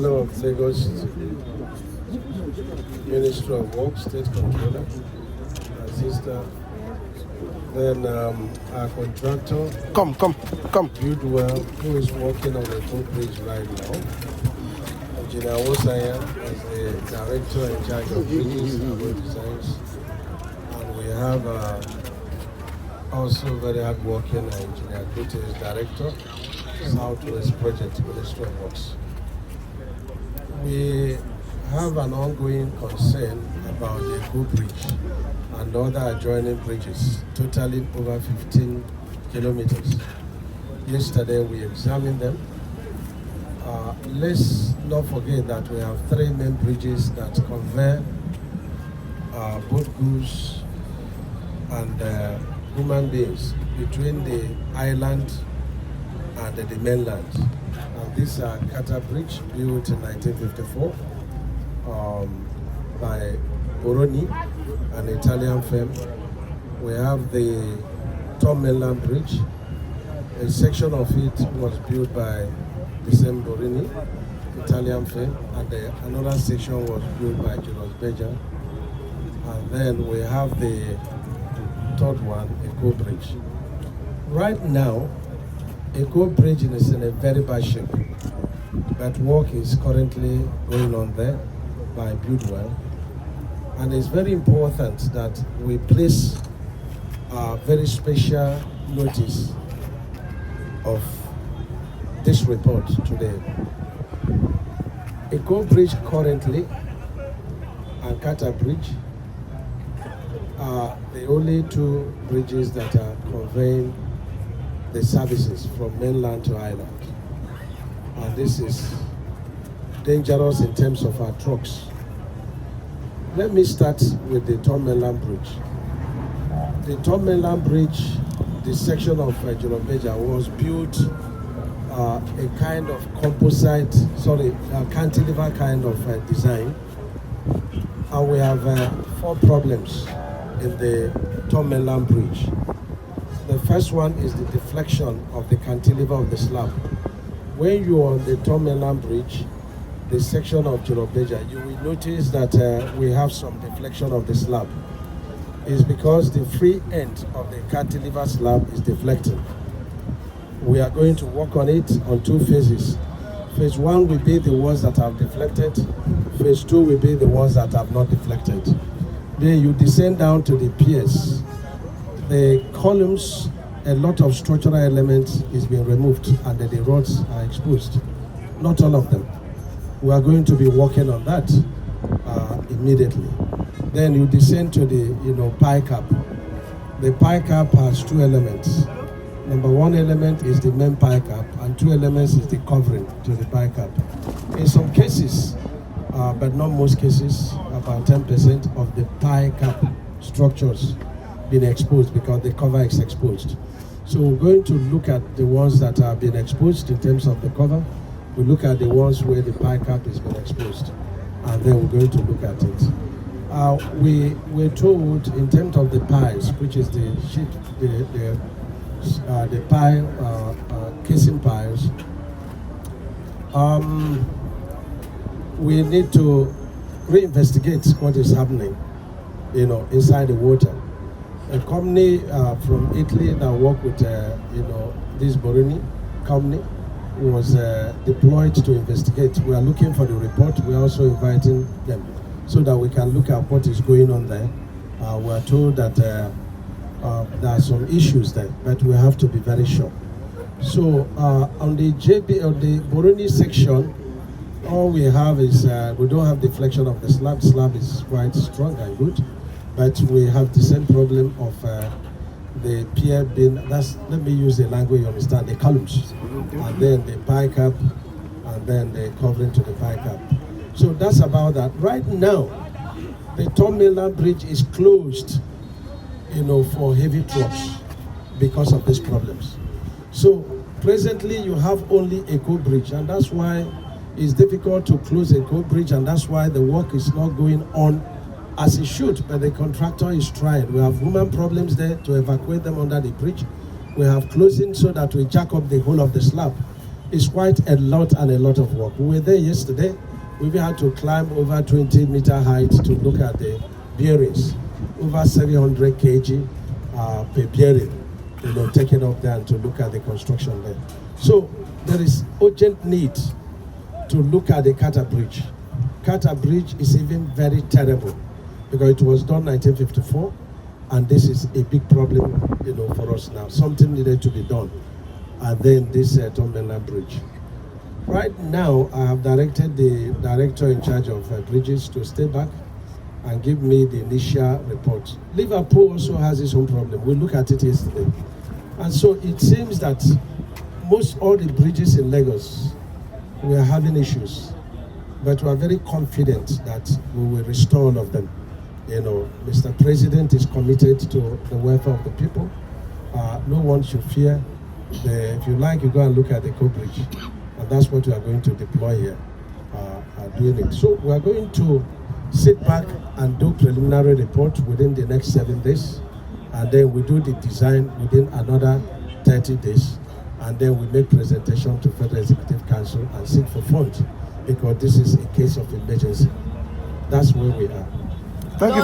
Controller of Lagos, Ministry of Works, State Controller, Assistant. Then our contractor, Come. Buildwell, who is working on the footbridge right now. Engineer Wosaya is the director in charge of bridges and road designs. And we have also very hard-working engineer Kuti is director, Southwest Project, Ministry of Works. We have an ongoing concern about the Engr Bridge and other adjoining bridges, totaling over 15 kilometers. Yesterday we examined them. Let's not forget that we have 3 main bridges that convey both goods and human beings between the island and the mainland. And these are Kata Bridge, built in 1954 by Boroni, an Italian firm. We have the Mainland Bridge. A section of it was built by the same Boroni, Italian firm, and another section was built by Julius Berger. And then we have the third one, Engr Bridge. Right now, Engr Bridge is in a very bad shape, but work is currently going on there by Buildwell. And it's very important that we place a very special notice of this report today. Engr Bridge currently and Kata Bridge are the only 2 bridges that are conveying the services from mainland to island. And this is dangerous in terms of our trucks. Let me start with the Mainland Bridge. The Mainland Bridge, the section of Julius Berger, was built a kind of cantilever kind of design. And we have 4 problems in the Mainland Bridge. The first one is the deflection of the cantilever of the slab. When you're on the Mainland Bridge, the section of Julius Berger, you will notice that we have some deflection of the slab. It's because the free end of the cantilever slab is deflecting. We are going to work on it on 2 phases. Phase 1 will be the ones that have deflected. Phase 2 will be the ones that have not deflected. Then you descend down to the piers. The columns, a lot of structural elements is being removed and the rods are exposed. Not all of them. We are going to be working on that immediately. Then you descend to the pie cap. The pie cap has 2 elements. Number 1 element is the main pie cap, and 2 elements is the covering to the pie cap. In some cases, but not most cases, about 10% of the pie cap structures been exposed because the cover is exposed. So we're going to look at the ones that have been exposed in terms of the cover. We look at the ones where the pie cap has been exposed, and then we're going to look at it. We're told in terms of the pies, which is the sheet, the pie casing pies, we need to reinvestigate what is happening, inside the water. A company from Italy that worked with, this Boroni company was deployed to investigate. We are looking for the report. We are also inviting them so that we can look at what is going on there. We are told that there are some issues there, but we have to be very sure. So on the Boroni section, all we have is we don't have deflection of the slab. The slab is quite strong and good, but we have the same problem of the pier being, let me use the language you understand, the columns, and then the pie cap, and then the covering to the pie cap. So that's about that. Right now, the Mainland Bridge is closed, for heavy trucks because of these problems. So presently you have only Engr Bridge, and that's why it's difficult to close Engr Bridge, and that's why the work is not going on as it should, but the contractor is trying. We have human problems there to evacuate them under the bridge. We have closing so that we jack up the whole of the slab. it's quite a lot of work. We were there yesterday. We had to climb over 20-meter height to look at the bearings, over 700 kg per bearing, taken up there and to look at the construction there. So there is urgent need to look at the Carter Bridge. Carter Bridge is even very terrible because it was done 1954, and this is a big problem, for us now. Something needed to be done, and then this Mainland Bridge. Right now, I have directed the director in charge of bridges to stay back and give me the initial report. Liverpool also has its own problem. We looked at it yesterday. And so it seems that most all the bridges in Lagos, we are having issues. But we are very confident that we will restore all of them. Mr. President is committed to the welfare of the people. No one should fear. If you like, you go and look at the co-bridge. And that's what we are going to deploy here, doing it. So we are going to sit back and do preliminary report within the next 7 days. And then we do the design within another 30 days. And then we make presentation to Federal Executive Council and seek for funds, because this is a case of emergency. That's where we are. Thank you.